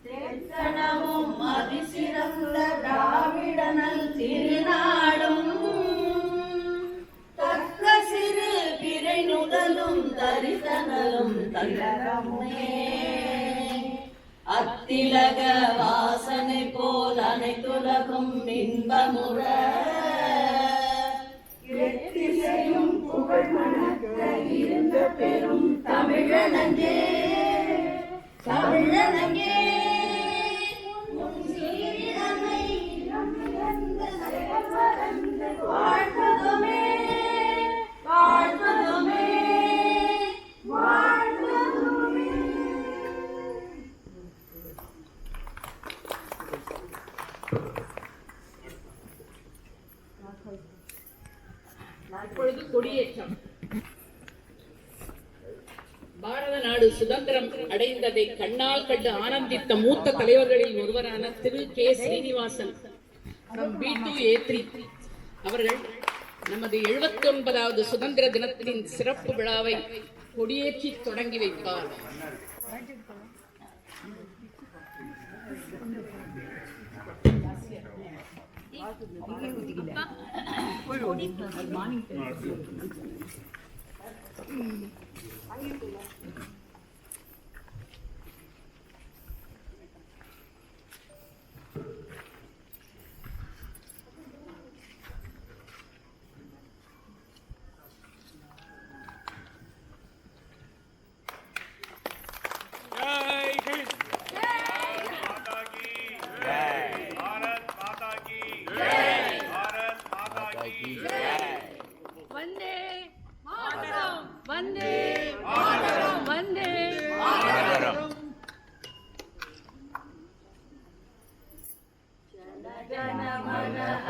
தேற்றனமும் அதிசிறந்த திராவிடனல் திருநாடும் தக்க சிறு பிறை நுதலும் தரிசனலும் தலகமுமே அத்திலக வாசனை போல் அனைத்துலகும் இன்பமுற எத்திசையும் புகழ் மணக்க இருந்த பெரும் தமிழனங்கே தமிழனங்கே வாழ்வதுமே வாழ்வதுமே வாழ்வதுமே. இப்பொழுது கொடியேற்றம். பாரத நாடு சுதந்திரம் அடைந்ததை கண்ணால் கண்டு ஆனந்தித்த மூத்த தலைவர்களில் ஒருவரான திரு கே ஸ்ரீனிவாசன் B2A3 அவர்கள் நமது 79வது சுதந்திர தினத்தின் சிறப்பு விழாவை கொடியேற்றி தொடங்கி வைப்பார்.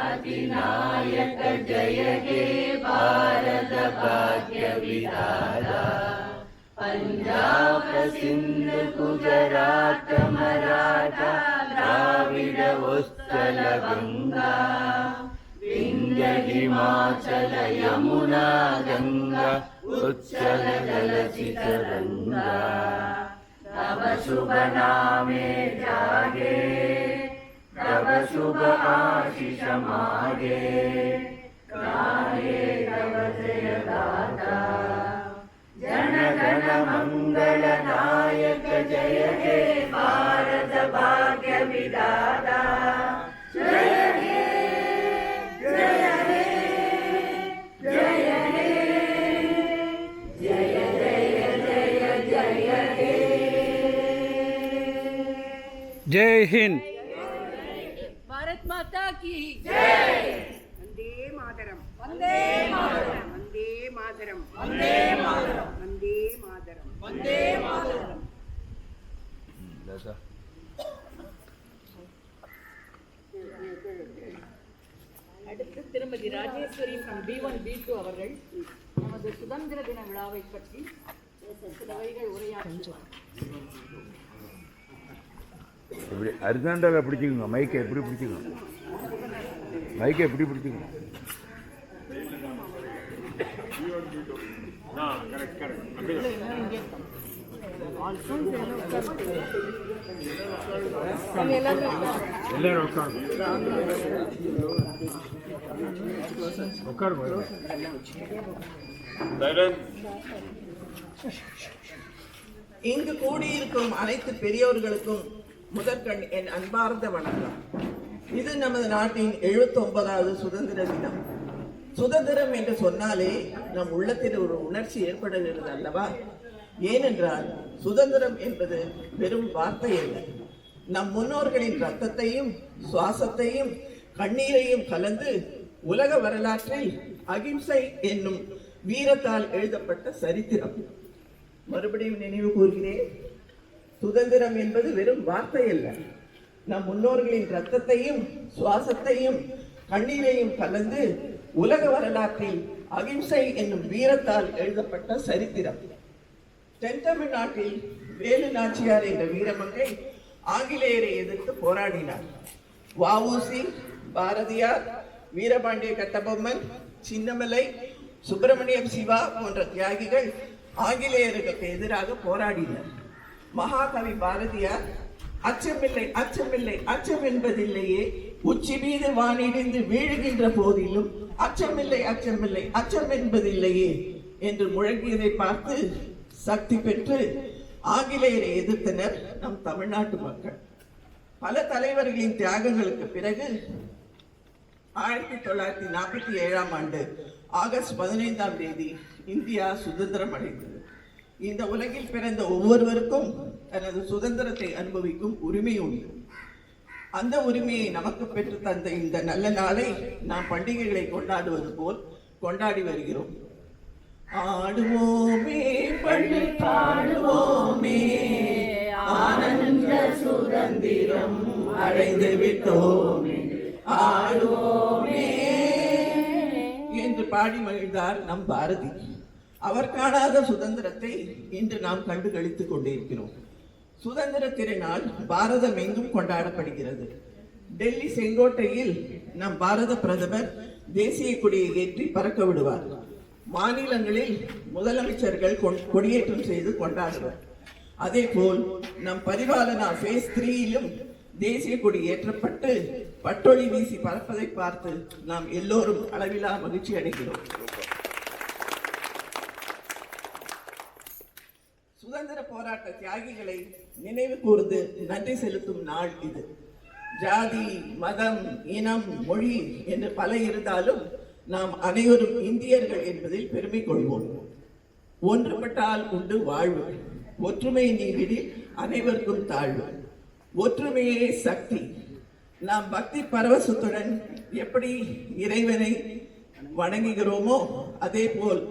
अधिनायक जय हे भारत भाग्य विधाता पंजाब सिंध गुजरात मराठा द्राविड उत्कल गंगा विंध्य हिमाचल यमुना गंगा उच्चल जलचितरंगा तव शुभ नामे जागे तब शुभ आशीष मागे गाये तब जय गाथा जन गण मंगल नायक जय हे भारत भाग्य विधाता जय हे जय हे जय हे जय जय जय जय हे जय हिंद। भारत माता की जय। वंदे मातरम वंदे मातरम वंदे मातरम वंदे मातरम वंदे मातरम वंदे मातरम. அடுத்து திருமதி ராஜேஸ்வரி B1B2 அவர்கள் நமது சுதந்திர தின விழாவை பற்றி சில வரிகள் உரையாற்றுவார். இப்படி அரிசாண்டாவை பிடிச்சிக்கோங்க, மைக்கை எப்படி பிடிச்சிக்கணும், மைக்கை எப்படி பிடிச்சிக்கணும். எல்லாரும் உட்காருங்க. இங்கு கூடியிருக்கும் அனைத்து பெரியோர்களுக்கும் முதற்கண் என் அன்பார்ந்த வணக்கம். இது நமது நாட்டின் 79வது சுதந்திர தினம். சுதந்திரம் என்று சொன்னாலே நம் உள்ளத்தில் ஒரு உணர்ச்சி ஏற்படுகிறது அல்லவா? ஏனென்றால் சுதந்திரம் என்பது வெறும் வார்த்தை அல்ல. நம் முன்னோர்களின் ரத்தத்தையும் சுவாசத்தையும் கண்ணீரையும் கலந்து உலக வரலாற்றில் அகிம்சை என்னும் வீரத்தால் எழுதப்பட்ட சரித்திரம். மறுபடியும் நினைவு கூறுகிறேன், சுதந்திரம் என்பது வெறும் வார்த்தை அல்ல. நம் முன்னோர்களின் ரத்தத்தையும் சுவாசத்தையும் கண்ணீரையும் கலந்து உலக வரலாற்றில் அகிம்சை என்னும் வீரத்தால் எழுதப்பட்ட சரித்திரம். தென்தமிழ்நாட்டில் வேலு நாச்சியார் என்ற வீரமங்கை ஆங்கிலேயரை எதிர்த்து போராடினார். வ.உ.சி., பாரதியார், வீரபாண்டிய கட்டபொம்மன், சின்னமலை, சுப்பிரமணியம் சிவா போன்ற தியாகிகள் ஆங்கிலேயர்களுக்கு எதிராக போராடினர். மகாகவி பாரதியார் அச்சமில்லை அச்சமில்லை அச்சம் என்பதில்லையே, உச்சி மீது வானிடிந்து வீழுகின்ற போதிலும் அச்சமில்லை அச்சமில்லை அச்சம் என்பதில்லையே என்று முழங்கியதை பார்த்து சக்தி பெற்று ஆங்கிலேயரை எதிர்த்தனர் நம் தமிழ்நாட்டு மக்கள். பல தலைவர்களின் தியாகங்களுக்கு பிறகு 1947ஆம் ஆண்டு ஆகஸ்ட் 15ஆம் தேதி இந்தியா சுதந்திரம் அடைந்தது. இந்த உலகில் பிறந்த ஒவ்வொருவருக்கும் தனது சுதந்திரத்தை அனுபவிக்கும் உரிமை உண்டு. அந்த உரிமையை நமக்கு பெற்று தந்த இந்த நல்ல நாளை நாம் பண்டிகைகளை கொண்டாடுவது போல் கொண்டாடி வருகிறோம். ஆடுவோமே பள்ளி பாடுவோமே, ஆனந்த சுதந்திரம் அடைந்து விட்டோமே, ஆடுவோமே என்று பாடி மகிழ்ந்தார் நம் பாரதி. அவர் காணாத சுதந்திரத்தை இன்று நாம் கண்டு களித்துக் கொண்டிருக்கிறோம். சுதந்திர திருநாள் பாரதம் எங்கும் கொண்டாடப்படுகிறது. டெல்லி செங்கோட்டையில் நம் பாரத பிரதமர் தேசிய கொடியை ஏற்றி பறக்க விடுவார். மாநிலங்களில் முதலமைச்சர்கள் கொடியேற்றம் செய்து கொண்டாடுவார். அதே போல் நம் பரிபாலனா phase 3யிலும் தேசிய கொடி ஏற்றப்பட்டு பட்டொளி வீசி பறப்பதை பார்த்து நாம் எல்லோரும் அளவிலா மகிழ்ச்சி அடைகிறோம். சுதந்திர போராட்ட தியாகிகளை நினைவு கூர்ந்து நன்றி செலுத்தும் நாள் இது. ஜாதி, மதம், இனம், மொழி என்று பல இருந்தாலும் நாம் அனைவரும் இந்தியர்கள் என்பதில் பெருமை கொள்வோம். ஒன்றுபட்டால் உண்டு வாழ்வு, ஒற்றுமை நீங்கிடில் அனைவருக்கும் தாழ்வு. ஒற்றுமையே சக்தி. நாம் பக்தி பரவசத்துடன் எப்படி இறைவனை வணங்குகிறோமோ அதே போல்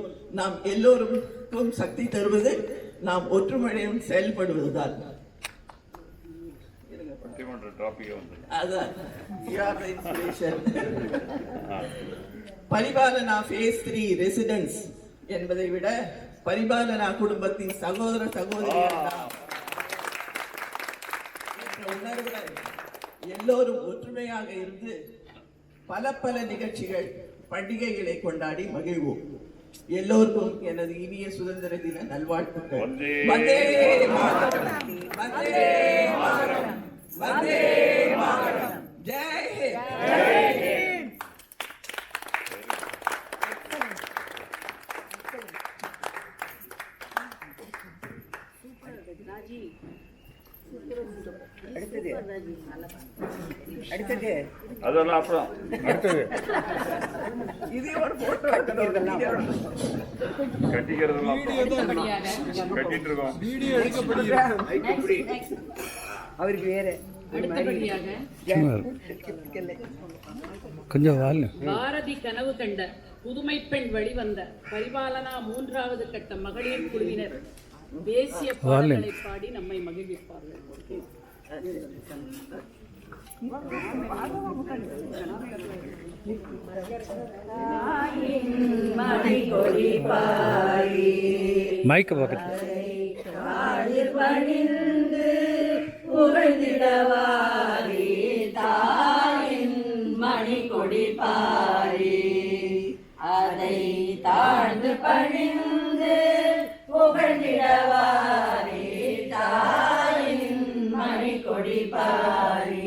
நாம் எல்லோருக்கும் சக்தி தருவது நாம் ஒற்றுமையுடன் செயல்படுவதுதான். பரிபாலனா phase 3 ரெசிடென்ஸ் என்பதை விட பரிபாலனா குடும்பத்தின் சகோதர சகோதரிகள் எல்லோரும் ஒற்றுமையாக இருந்து பல நிகழ்ச்சிகள் பண்டிகைகளை கொண்டாடி மகிழ்வோம். எல்லோருக்கும் எனது இனிய சுதந்திர தின நல்வாழ்த்துக்கள். வந்தே மாதரம், வந்தே மாதரம், வந்தே மாதரம். ஜெய் ஹிந்த். அடுத்தது அதெல்லாம் அப்புறம் அடுத்தது இதே ஒரு போட்டோ கட்டிக்கிறதெல்லாம் கட்டிட்டு இருக்கோம். அவருக்கு வேற கொஞ்சம் பாரதி கனவு கண்ட புதுமை பெண் வழிவந்த பரிபாலனா 3வது கட்ட மகளிர் குழுவினர் தேசிய பாடல்களை பாடி நம்மை மகிழ்விப்பார்கள். மைக்க பக்கத்து புகழ்ந்திடவாரி தாயின் மணி கொடி பாரி, அதை தாழ்ந்து பணிந்து புகழ்ந்திடவாரி தாயின் மணி கொடி பாரி.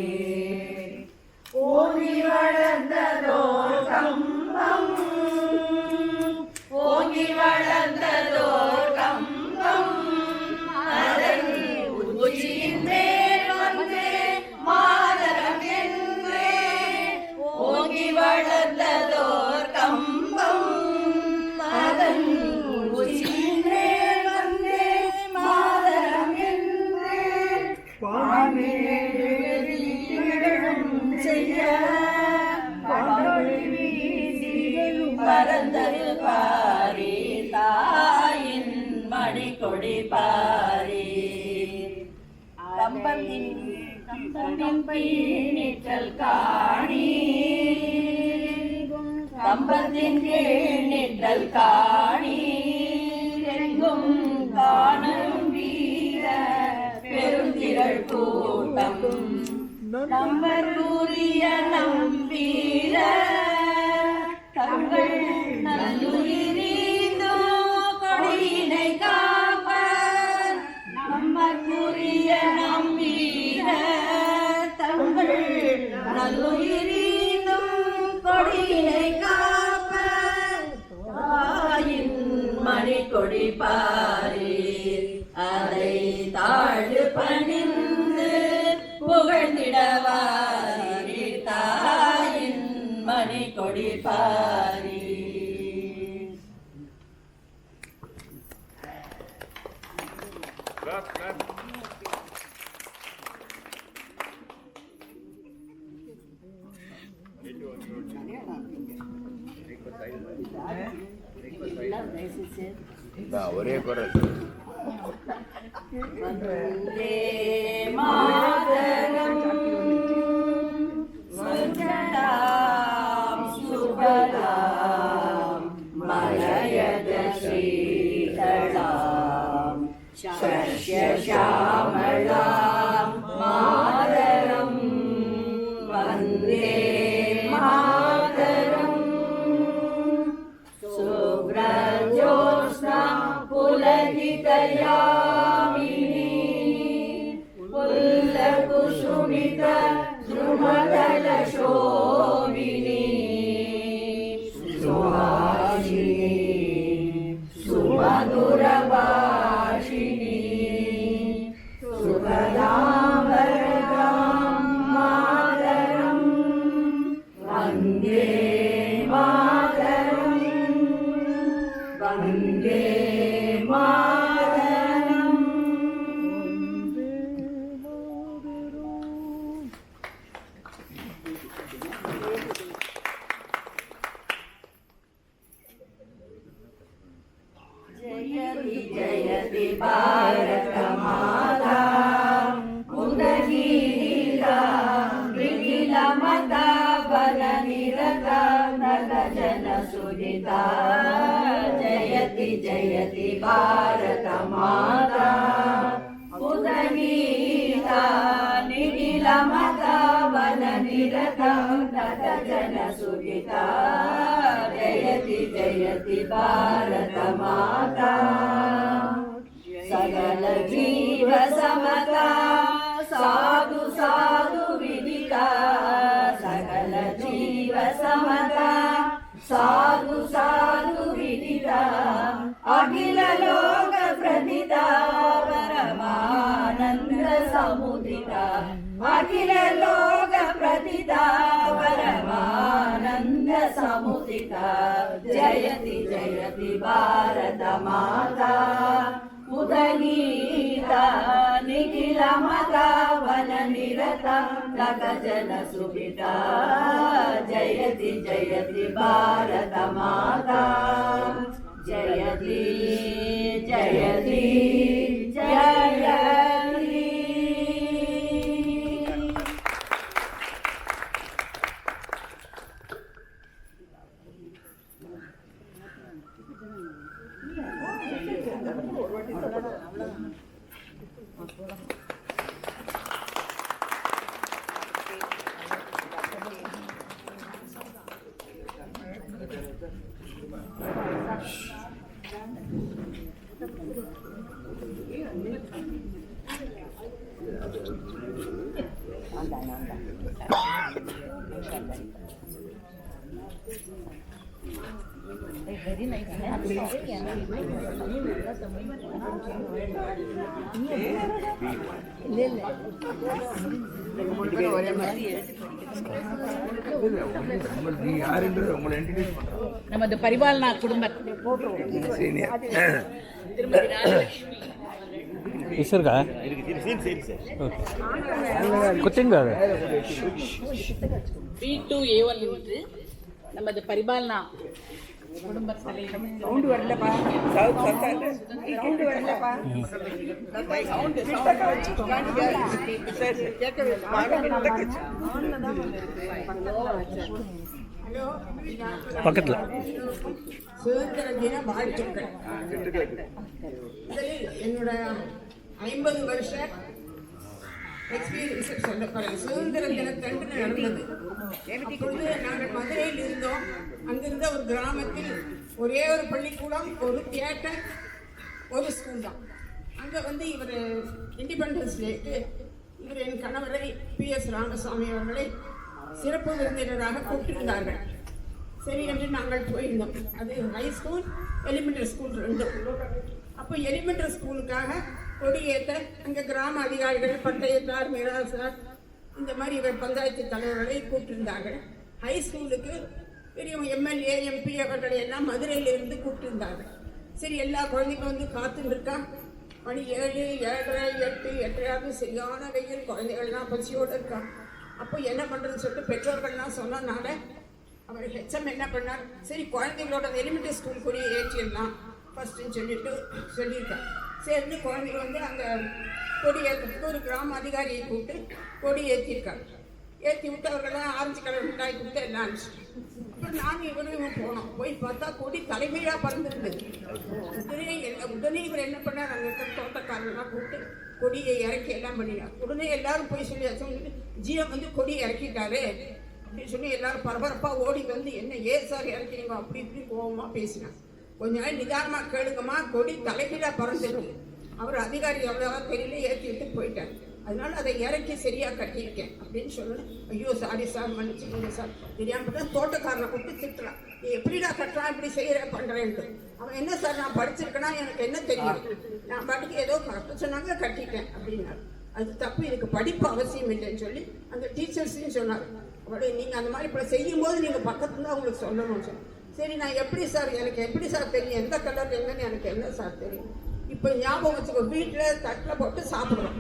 ஓங்கி வளர்ந்ததோர் கம்பம், ஓங்கி வளர்ந்ததோர் கம்பம், அதன் உச்சியின் மேல் வந்து மாதரம் என்றே. ஓங்கி வளர்ந்ததோர் கம்பம், அதன் உச்சியின் மேல் வந்து மாதரம் என்றே. செய்ய பரந்தது பாரி தாயின் மணி கொடி பாரி. கம்பத்தின் நிற்றல் காணி, கம்பத்தின் கீழ் நிற்றல் காணி, எங்கும் காணும் வீர பெருந்திரள் கூட்டம். நம்பூரிய நம்பீர தங்கள் நல்லுயிரீந்தோ கொடியினை காப்ப. நம்பூரிய கொடி பாரீர் அதை தாழ்ந்து பணிந்து புகழ்ந்திடவாரீர் தாயின் மணி கொடி பாரீர். ஒரே குரல். வந்தே மாதரம் சுஜலாம் சுபலாம் மலயஜ ஸ்ரீதளாம் சஸ்யஷாமளாம் மாதரம் வந்தே மாதரம். சுப்ரஜோத்ஸ்னா புலகிதயாமினி புல்லகுசுமித த்ருமதலசோபினி சுஹாசினி சுமதுரபாஷினி சுகதாம்பரதாம் மாதரம் வந்தே மாதரம் வந்தே மாதரம். ஜயதி ஜயதி பாரத மாதா உதகீரா விகில மதா பல நிரதா நல ஜன சுஜிதா. ஜயதி ஜயதி பாரத மாதா உதகீரா நிகில மதா பல நிரதா நல ஜன சுஜிதா. जयति जयति भारत माता सकल जीव समता साधु साधु विदिता. सकल जीव समता साधु साधु विदिता. अखिल लोक प्रथिता परमानंद समुदिता. अखिल लोक प्रथिता परमानंद समुदिता. जयति जयति भारत माता उदगीता निखिल मता वन निरता तक जन सुविता. जयति जयति भारत माता जयति जयति जयति. நமது பரிபாலனா குடும்பத்தில் திருமதி ராஜலட்சுமி ఇసురుగా కూర్చుంది కాదు B2A1 இன்று நமது பரிபாலனா குடும்ப தலைவர் சவுண்ட் வரலப்பா. சவுண்ட் வரலப்பா. பக்கத்தில் சுதந்திர தின வாழ்த்துக்கள். என்னோட 50 வருஷ எக்ஸ்பீரியன்ஸ் சொல்ல போறேன். சுதந்திர தினத்தன்று நடந்தது. அப்பொழுது நாங்கள் மதுரையில் இருந்தோம். அங்கிருந்த ஒரு கிராமத்தில் ஒரே ஒரு பள்ளிக்கூடம், ஒரு தியேட்டர், ஒரு ஸ்கூல் தான். அங்கே இவர் இண்டிபெண்டன்ஸ் டேக்கு இவர் என் கணவரை PS ராமசாமி அவர்களை சிறப்பு விருந்தினராக கூப்பிட்டிருந்தார்கள். சரி என்று நாங்கள் போயிருந்தோம். அது ஹை ஸ்கூல், எலிமெண்டரி ஸ்கூல் ரெண்டும். அப்போ எலிமெண்டரி ஸ்கூலுக்காக கொடியேற்ற அங்கே கிராம அதிகாரிகள், பட்டயத்தார், மிராசார், இந்த மாதிரி இவர் பஞ்சாயத்து தலைவர்களை கூப்பிட்டிருந்தார்கள். ஹை ஸ்கூலுக்கு பெரியவங்க எம்எல்ஏ, எம்பி அவர்களை எல்லாம் மதுரையிலிருந்து கூப்பிட்டிருந்தார்கள். சரி, எல்லா குழந்தைங்களும் வந்து காத்துட்டு இருக்கா. மணி 7, 7:30, 8, 8:30 சரியான வெயில், குழந்தைகள்லாம் பசியோடு இருக்கா. அப்போ என்ன பண்ணுறதுன்னு சொல்லிட்டு பெற்றோர்கள்லாம் சொன்னதுனால அவர் ஹெச்எம் என்ன பண்ணார், சரி குழந்தைங்களோட எலிமெண்டரி ஸ்கூல் கூட ஏற்றிடலாம் ஃபஸ்ட்டுன்னு சொல்லியிருக்காங்க. சேர்ந்து குழந்தைங்க வந்து அங்கே கொடி ஏற்றுறதுக்கு ஒரு கிராம அதிகாரியை கூப்பிட்டு கொடி ஏற்றிருக்காங்க. ஏற்றி விட்டு அவர்களெல்லாம் ஆரஞ்சு கலர் மிட்டாய் கொடுத்து எல்லாம் அனுப்பிச்சிட்டு அப்புறம் நாங்கள் இவரும் போனோம். போய் பார்த்தா கொடி தலைமையாக பறந்துருந்தது. உடனே இவர் என்ன பண்ணார், அங்கே இருக்கிற தோட்டக்காரர்கள்லாம் கூப்பிட்டு கொடியை இறக்கி எல்லாம் பண்ணினார். உடனே எல்லாரும் போய் சொல்லிட்டு ஜிஎம் வந்து கொடி இறக்கிட்டாரு அப்படின்னு சொல்லி எல்லாரும் பரபரப்பாக ஓடி வந்து என்ன ஏன் சார் இறக்கினீங்க அப்படி இப்படி கோபமாக பேசினாங்க. கொஞ்ச நாள் நிதானமாக கேளுங்கம்மா, கொடி தலைகீழாக பறந்துருக்கு. அவர் அதிகாரி எவ்வளோவா தெரியல, ஏற்றி விட்டு போயிட்டார். அதனால அதை இறக்கி சரியாக கட்டியிருக்கேன் அப்படின்னு சொல்லணும். ஐயோ சாரி சார், மன்னிச்சுக்கோங்க சார், தெரியாமல் தான் தோட்டக்காரனை கூப்பிட்டு திட்டுறான். நீ எப்படிடா கட்டுறான், இப்படி செய்கிற பண்ணுறேன்ட்டு. அவன் என்ன சார், நான் படிச்சிருக்கேன்னா எனக்கு என்ன தெரியும், நான் பாட்டுக்கு ஏதோ கட்ட சொன்னாங்க கட்டிட்டேன் அப்படின்னாரு. அது தப்பு, இதுக்கு படிப்பு அவசியம் இல்லைன்னு சொல்லி அந்த டீச்சர்ஸையும் சொன்னார். அப்படி நீங்கள் அந்த மாதிரி இப்போ செய்யும்போது நீங்கள் பக்கத்துல தான் அவங்களுக்கு சொல்லணும்னு சொல்லி. சரி, நான் எப்படி சார், எனக்கு எப்படி சார் தெரியும், எந்த கலர் எங்கன்னு எனக்கு என்ன சார் தெரியும். இப்போ ஞாபகம் வச்சுக்கோ, வீட்டில் தட்டில் போட்டு சாப்பிட்றோம்.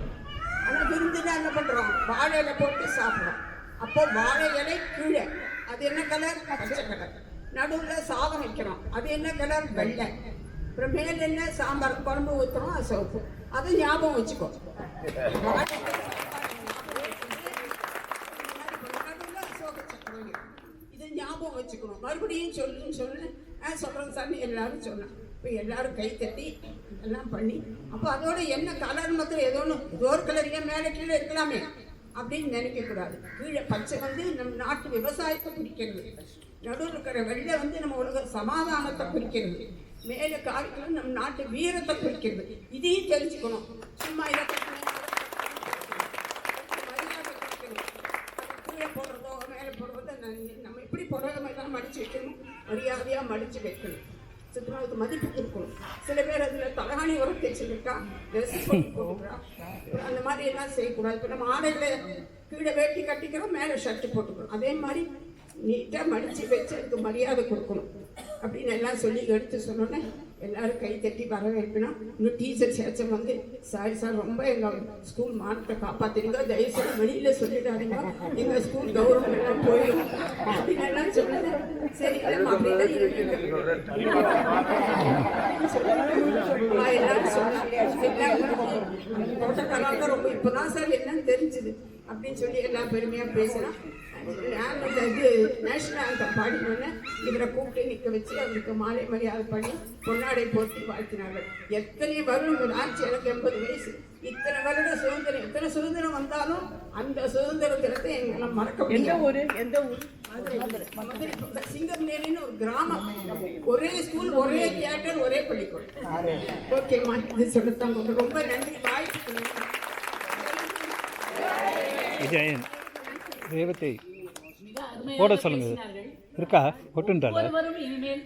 ஆனால் விருந்துனா என்ன பண்ணுறோம், வாழை இலை போட்டு சாப்பிட்றோம். அப்போ வாழை இலை கீழே, அது என்ன கலர், பச்சை கலர். நடுவில் சாதம் வைக்கிறோம், அது என்ன கலர், வெள்ளை. அப்புறம் மேல் என்ன, சாம்பார் குழம்பு ஊற்றுறோம், அது சிவப்பு. அதை ஞாபகம் வச்சுக்கோ. இது ஞாபகம் வச்சுக்கணும். மறுபடியும் சொல்லுன்னு சொல்கிறேன் சார் எல்லாரும் சொன்னேன். இப்போ எல்லாரும் கை தட்டி எல்லாம் பண்ணி, அப்போ அதோட என்ன கலர் மாத்திரம் ஏதோ டோர் கலர் ஏன் மேலே கீழே இருக்கலாமே அப்படின்னு நினைக்கக்கூடாது. கீழே பச்சை வந்து நம்ம நாட்டு விவசாயத்தை குறிக்கிறது, நடுவில் இருக்கிற வெள்ளை வந்து நம்ம உலக சமாதானத்தை குறிக்கிறது, மேலே காய்களும் நம்ம நாட்டு வீரத்தை குறிக்கிறது. இதையும் தெரிஞ்சுக்கணும். சும்மா இதை கீழே போடுறதோ மேலே போடுறதோ நம்ம இப்படி போடுறத மாதிரி தான் மடித்து வைக்கணும், மரியாதையாக மடித்து வைக்கணும், சுத்தமாக மதிப்பு கொடுக்கணும். சில பேர் அதில் தலகாணி உரம் தைச்சிருக்கா, ட்ரெஸ் போட்டுக்கிறா, அந்த மாதிரி எல்லாம் செய்யக்கூடாது. இப்போ நம்ம ஆடையில் கீழே வேட்டி கட்டிக்கிறோம், மேலே ஷர்ட்டு போட்டுக்கிறோம். அதே மாதிரி நீட்டாக மடித்து வச்சு அதுக்கு மரியாதை கொடுக்கணும் அப்படின்னு எல்லாம் சொல்லி எடுத்து சொன்னோன்னே எல்லாரும் கை தட்டி வரவேற்பினோம். இன்னும் டீச்சர் சேச்சம் வந்து சாரி சார், ரொம்ப எங்கள் ஸ்கூல் மானத்தை காப்பாற்றுறீங்க, தயவுசெய்து வெளியில் சொல்லிடாதீங்க, எங்கள் ஸ்கூல் கௌரவம் எல்லாம் போயிடும் அப்படின்னு எல்லாம் சொன்னது. சரி எல்லாரும் சொன்னாங்க. தோட்டக்காரங்க ரொம்ப இப்போதான் சார் என்னன்னு தெரிஞ்சுது அப்படின்னு சொல்லி எல்லாம் பெருமையாக பேசினா. இது நேஷனல் ஆந்தம் பாடினோன்னு இவரை கூப்பிட்டு நிற்க வச்சு அவருக்கு மாலை மரியாதை பண்ணி பொன்னாடை போட்டி வாழ்த்தினார்கள். எத்தனை வருடம் ஆச்சு, எனக்கு 80 வயசு. இத்தனை வருட சுதந்திரம், எத்தனை சுதந்திரம் வந்தாலும் அந்த சுதந்திர தினத்தை எங்களால் மறக்க முடியும். எந்த ஊர்? சிங்கம்நேரின்னு ஒரு கிராமம், ஒரே ஸ்கூல், ஒரே தியேட்டர், ஒரே பள்ளிக்கூடம். ஓகேம்மா, இது சொல்லத்தான் ரொம்ப நன்றி. வாய்ப்பு விஜயன் ரேவதி போட சொல்லுங்க. இருக்கா போட்டுட்டால. ஒவ்வொருவரும் இனிமேல்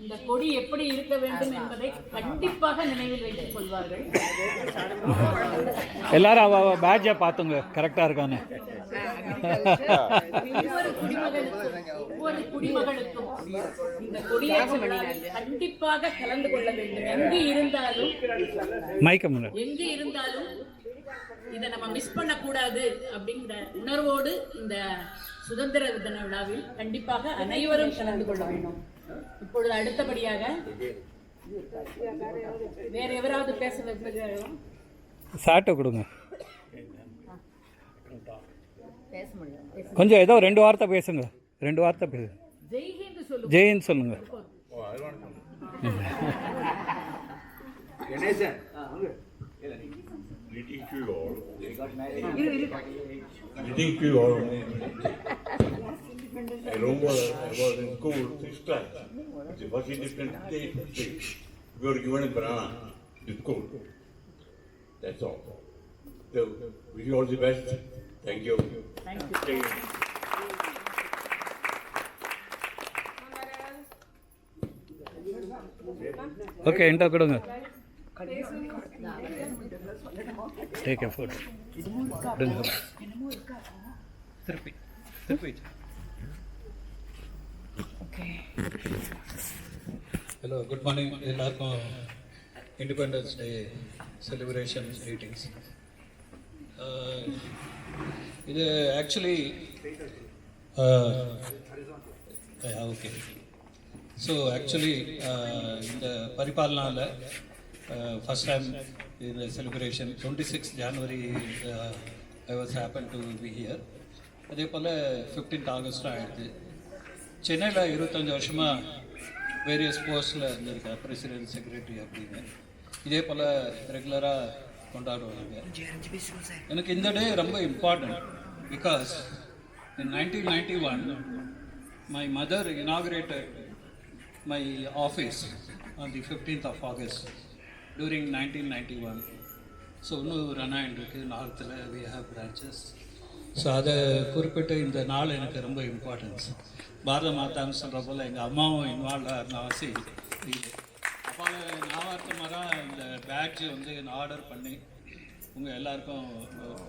இந்த கொடி எப்படி இருக்க வேண்டும் என்பதை கண்டிப்பாக நினைவில் வைத்துக் கொள்வார்கள். எல்லாரும் அவ பேட்ஜை பார்த்துங்க கரெக்டாக இருக்கான்னு. ஒவ்வொரு குடிமகனுக்கும் இந்த கொடியேற்ற விழாவில் கண்டிப்பாக கலந்து கொள்ள வேண்டும். எங்கு இருந்தாலும் எங்கு இருந்தாலும் இதை நம்ம மிஸ் பண்ணக்கூடாது அப்படிங்கிற உணர்வோடு இந்த சுதந்திர தின விழாவில் கண்டிப்பாக அனைவரும் கலந்து கொள்ள வேண்டும். இப்பொழுது அடுத்தபடியாக வேற எவராவது பேச வைப்பீர்களா? சாட்டை கொடுங்க. கொஞ்சம் ஏதோ 2 வார்த்தை பேசுங்க. 2 வார்த்தை பேசுங்க. ஜெய்ஹிந்த் சொல்லுங்க. ஜெய்ஹிந்த் சொல்லுங்க. Greeting to you all. I remember I was in school 6 times. It's the first independent state. We were given a banana to school. That's all. So, wish you all the best. Thank you. Thank you. Okay என்கிட்ட கொடுங்க. Take a photo. திருப்பி திருப்பி. Hello, good morning எல்லாருக்கும். Independence day celebration meetings. இது actually okay. So actually இந்த பரிபாலனாவில் first time இந்த celebration 26 January I was happen to be here. அதே போல் 15th ஆகஸ்டும் ஆகிடுது. சென்னையில் 25 வருஷமாக வேரியஸ் போஸ்டில் இருந்திருக்கேன், பிரசிடென்ட், செக்ரட்டரி அப்படின்னு. இதே போல் ரெகுலராக கொண்டாடுவாங்க. எனக்கு இந்த டே ரொம்ப important because in 1991 my mother inaugurated my office on the 15th of August during 1991. So இன்னும் ரன் ஆகிட்டு நார்த்தில் we have branches. ஸோ அதை குறிப்பிட்டு இந்த நாள் எனக்கு ரொம்ப இம்பார்ட்டன்ஸ். பாரத மாதான்னு சொல்கிற போல் எங்கள் அம்மாவும் இன்வால்வ் ஆகிருந்தாவாசி இது. அப்போ நான் தான் இந்த பேட்ஜ் வந்து நான் ஆர்டர் பண்ணி உங்கள் எல்லாருக்கும்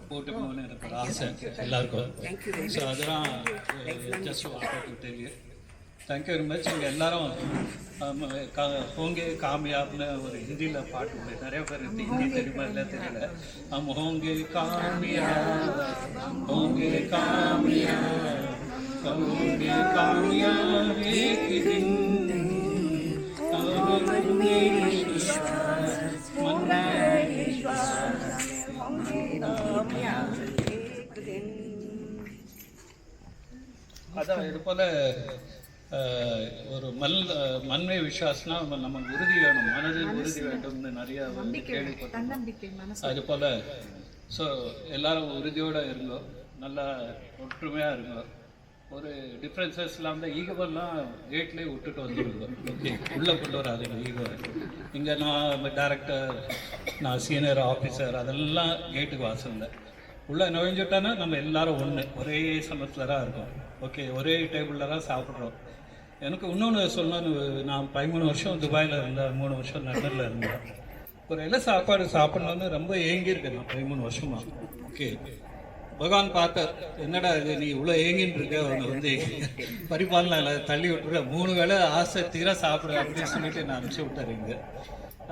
போட்டுக்கணும்னு எனக்கு ஒரு ஆசை எல்லாருக்கும். ஸோ அதெல்லாம் just wanted to tell you. Thank you very much. இங்கே எல்லாரும் ஹோங்கே காமியாப்னு ஒரு ஹிந்தியில் பாட்டு உண்டு. நிறைய பேர் ஹிந்தி தெரியுமா இல்லை தெரியல. ஹம் ஹோங்கே காமியா, ஹோங்கே காமியா, ஹோங்கே காமியா ஏக் தின், அதான் இது போல் ஒரு மண்மை விசுவாசனா நமக்கு உறுதி வேணும், மனதில் உறுதி வேண்டும்னு நிறைய கேள்விப்பட்டோம். அது போல் ஸோ எல்லாரும் உறுதியோடு இருங்கோ, நல்லா ஒற்றுமையாக இருங்கோ. ஒரு டிஃப்ரென்சஸ் இல்லாமல் ஈகோவெல்லாம் கேட்லேயே விட்டுட்டு வந்துடுவோம். ஓகே, உள்ளே கொண்டு வராதுங்க ஈகோ. இங்கே நான் டைரக்டர், நான் சீனியர் ஆஃபீஸர், அதெல்லாம் கேட்டுக்கு வாசலில் உள்ளே நுழைஞ்சுட்டானா நம்ம எல்லாரும் ஒன்று, ஒரே சமத்தில் தான் இருக்கோம். ஓகே, ஒரே டேபிளில் தான் சாப்பிட்றோம். எனக்கு இன்னொன்று சொல்லணும்னு, நான் 13 வருஷம் துபாயில் இருந்தேன், 3 வருஷம் லண்டனில் இருந்தேன். ஒரு இலை சாப்பாடு சாப்பிட்ணுன்னு ரொம்ப ஏங்கியிருக்கேன் நான் 13 வருஷமாக. ஓகே, பகவான் பார்த்தார், என்னடா இது நீ இவ்வளோ ஏங்கின்னு இருக்க, அவனை வந்து பரிபாலனை தள்ளி விட்டுற, 3 வேளை ஆசை தீர சாப்பிட்ற அப்படின்னு சொல்லிட்டு நான் அனுப்பிச்சி விட்டாருங்க.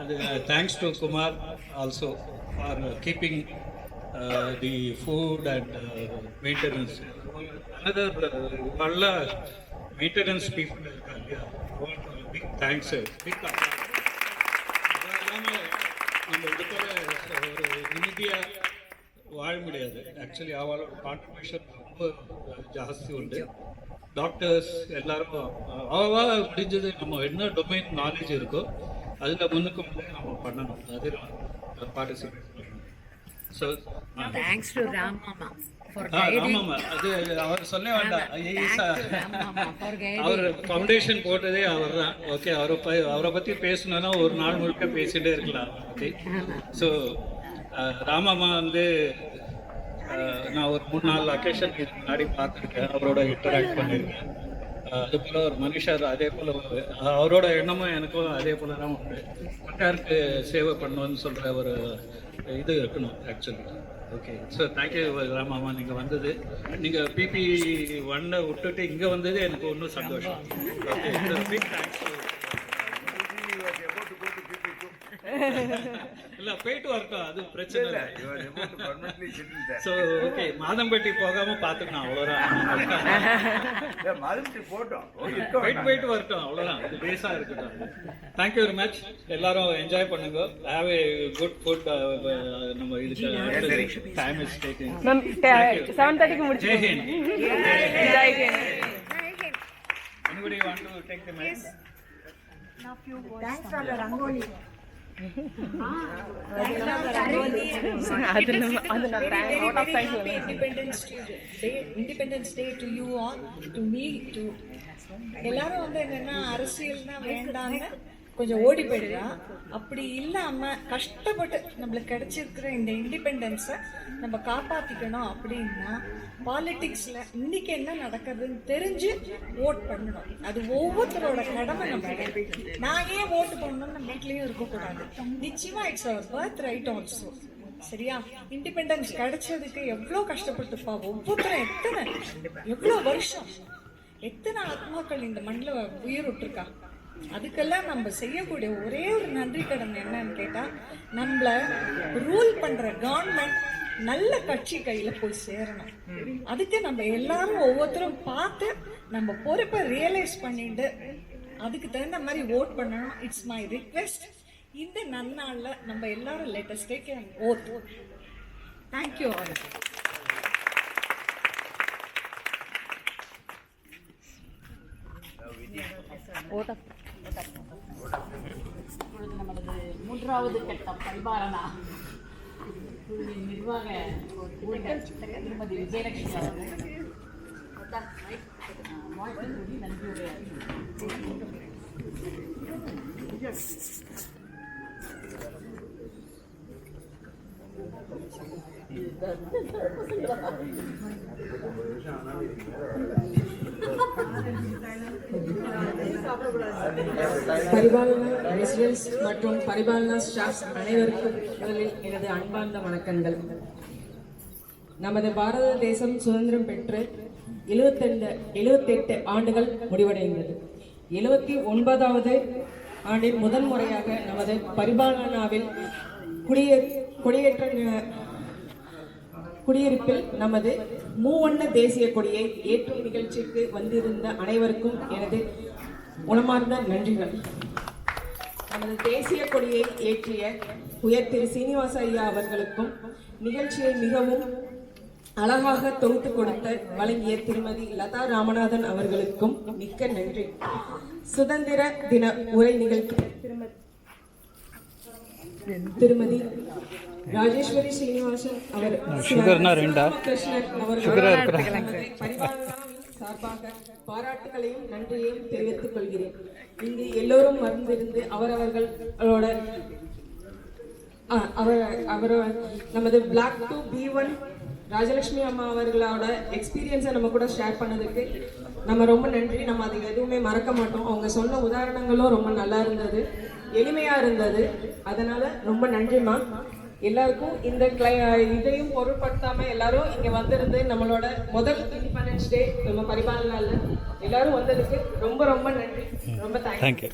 அது thanks to Kumar also for keeping the food and maintenance. Another நல்ல மெயின்டெனன்ஸ் பீப்புள் இருக்காங்க, பிக் தேங்க்ஸ். பிக் நம்ம இருக்கிற ஒரு நிம்மதியாக வாழ முடியாது. ஆக்சுவலி அவளோட கான்ட்ரிபியூஷன் ரொம்ப ஜாஸ்தி உண்டு. டாக்டர்ஸ் எல்லாரும் அவா முடிஞ்சது நம்ம என்ன டொமைன் நாலேஜ் இருக்கோ அதில் முன்னுக்கு நம்ம பண்ணணும், அதில் பார்ட்டிசிபேட் பண்ணணும். ஸோ தேங்க்ஸ் டு ராம் மாமா. ஆமாம்மா, அது அவர் சொல்ல வேண்டாம். அவர் ஃபவுண்டேஷன் போட்டதே அவர் தான். ஓகே, அவரை பற்றி பேசணுன்னா ஒரு நாள் முழுக்க பேசிகிட்டே இருக்கலாம். ஓகே, ஸோ ராமாமா வந்து நான் ஒரு 3-4 அக்கேஷன் முன்னாடி பார்த்துருக்கேன், அவரோட இன்டராக்ட் பண்ணியிருக்கேன். அது போல் ஒரு மனுஷர், அதே போல் அவரோட எண்ணமும் எனக்கும் அதே போல் தான் உண்டு. மக்களுக்கு சேவை பண்ணணும்னு சொல்கிற ஒரு இது இருக்கணும் ஆக்சுவலி. ஓகே, ஸோ தேங்க்யூ ராமாமா, நீங்கள் வந்தது. நீங்கள் PP1 விட்டுட்டு இங்கே வந்தது எனக்கு ஒன்றும் சந்தோஷம். Okay, big thanks. இல்லை, போயிட்டு வரட்டும், அது பிரச்சனை இல்லை. ஸோ ஓகே, மாதம்பட்டி போகாமல் பார்த்துக்கணும், அவ்வளோதான். போயிட்டு வரட்டும், அவ்வளோதான். அது பேஸாக இருக்கட்டும். Thank you very much. எல்லாரும் என்ஜாய் பண்ணுங்க. Have A good food. நம்ம இதுக்கு டைம் இஸ் டேக்கிங். 7:30க்கு முடிச்சு. Jai Hind. Jai Hind. Anybody want to take the mic? Thanks for the rangoli. Independence Day to you all, to me, to எல்லாரும் வந்து என்னன்னா அரசியல்னா வேண்டாங்க, கொஞ்சம் ஓடி போயிடுறா. அப்படி இல்லாமல் கஷ்டப்பட்டு நம்மளுக்கு கிடைச்சிருக்கிற இந்த இண்டிபெண்டன்ஸை நம்ம காப்பாற்றிக்கணும் அப்படின்னா பாலிட்டிக்ஸில் இன்றைக்கி என்ன நடக்குதுன்னு தெரிஞ்சு ஓட் பண்ணணும். அது ஒவ்வொருத்தரோட கடமை. நம்ம நான் ஏன் ஓட்டு பண்ணணும்னு நம்ம வீட்லேயும் இருக்கக்கூடாது. நிச்சயமாக it's our birth right also. சரியா? இண்டிபெண்டன்ஸ் கிடைச்சதுக்கு எவ்வளோ கஷ்டப்பட்டுப்பா ஒவ்வொருத்தரும், எவ்வளோ வருஷம், எத்தனை ஆத்மாக்கள் இந்த மண்ணில் உயிர் விட்டுருக்கா. அதுக்கெல்லாம் நம்ம செய்யக்கூடிய ஒரே ஒரு நன்றி கடன் என்னன்னு கேட்டால், நம்மளை ரூல் பண்ணுற கவர்மெண்ட் நல்ல கட்சி கையில் போய் சேரணும். அதுக்கு நம்ம எல்லாரும் ஒவ்வொருத்தரும் பார்த்து நம்ம பொறுப்பை ரியலைஸ் பண்ணிட்டு அதுக்கு தகுந்த மாதிரி ஓட் பண்ணணும். It's my request. இந்த நன்னாளில் நம்ம எல்லாரும் latest take and vote. Thank you all. இப்பொழுது நமது 3வது கட்ட பரிபாலனா குழுவின் நிர்வாக ஊழியர் திருமதி விஜயலட்சுமி அவர்கள் வாழ்த்து கூறி நன்றியுரை பரிபாலனா ரெசிடென்ட்ஸ் மற்றும் பரிபாலனா ஸ்டாஃப்ஸ் அனைவருக்கும் முதலில் எனது அன்பார்ந்த வணக்கங்கள். நமது பாரத தேசம் சுதந்திரம் பெற்று 78 ஆண்டுகள் முடிவடைந்தது. 79வது ஆண்டில் முதல் முறையாக நமது பரிபாலனாவில் குடியிருப்பில் நமது மூவண்ண தேசிய கொடியை ஏற்றும் நிகழ்ச்சிக்கு வந்திருந்த அனைவருக்கும் எனது உளமார்ந்த நன்றிகள். நமது தேசிய கொடியை ஏற்றிய உயர் திரு சீனிவாச ஐயா அவர்களுக்கும் நிகழ்ச்சியை மிகவும் அழகாக தொகுத்து கொடுத்த வழங்கிய திருமதி லதா ராமநாதன் அவர்களுக்கும் மிக்க நன்றி. சுதந்திர தின உரை நிகழ்ச்சி திருமதி ராஜேஸ்வரி ஸ்ரீனிவாசன் கிருஷ்ணன் அவர்கள் சார்பாக பாராட்டுகளையும் நன்றியையும் தெரிவித்துக் கொள்கிறேன். இங்கு எல்லோரும் வந்திருந்து அவரவர்களோட நமது பிளாக் டு B1 ராஜலட்சுமி அம்மா அவர்களோட எக்ஸ்பீரியன்ஸை நம்ம கூட ஷேர் பண்ணதுக்கு நம்ம ரொம்ப நன்றி. நம்ம அதை எதுவுமே மறக்க மாட்டோம். அவங்க சொன்ன உதாரணங்களும் ரொம்ப நல்லா இருந்தது, எளிமையாக இருந்தது. அதனால ரொம்ப நன்றிம்மா. எல்லாருக்கும் இந்த இதையும் பொருட்படுத்தாமல் எல்லாரும் இங்கே வந்திருந்து நம்மளோட முதல் இண்டிபெண்டன்ஸ் டே நம்ம பரிபாலனால எல்லாரும் வந்ததுக்கு ரொம்ப ரொம்ப நன்றி. ரொம்ப தேங்க்யூ.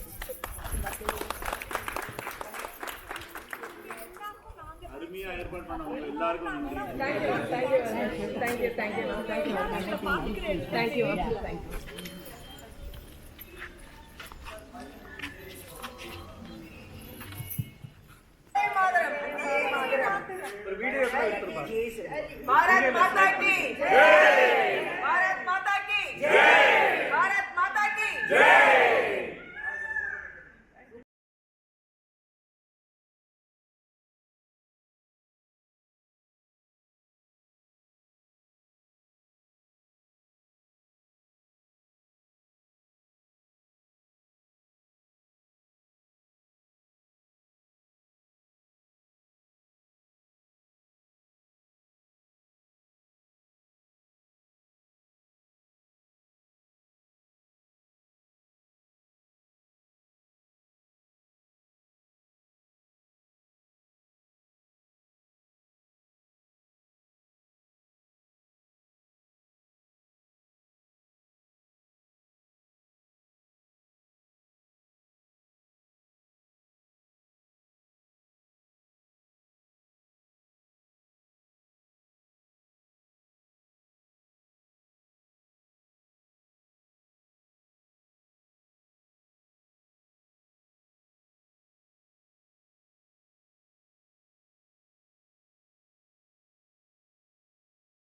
भारत माता की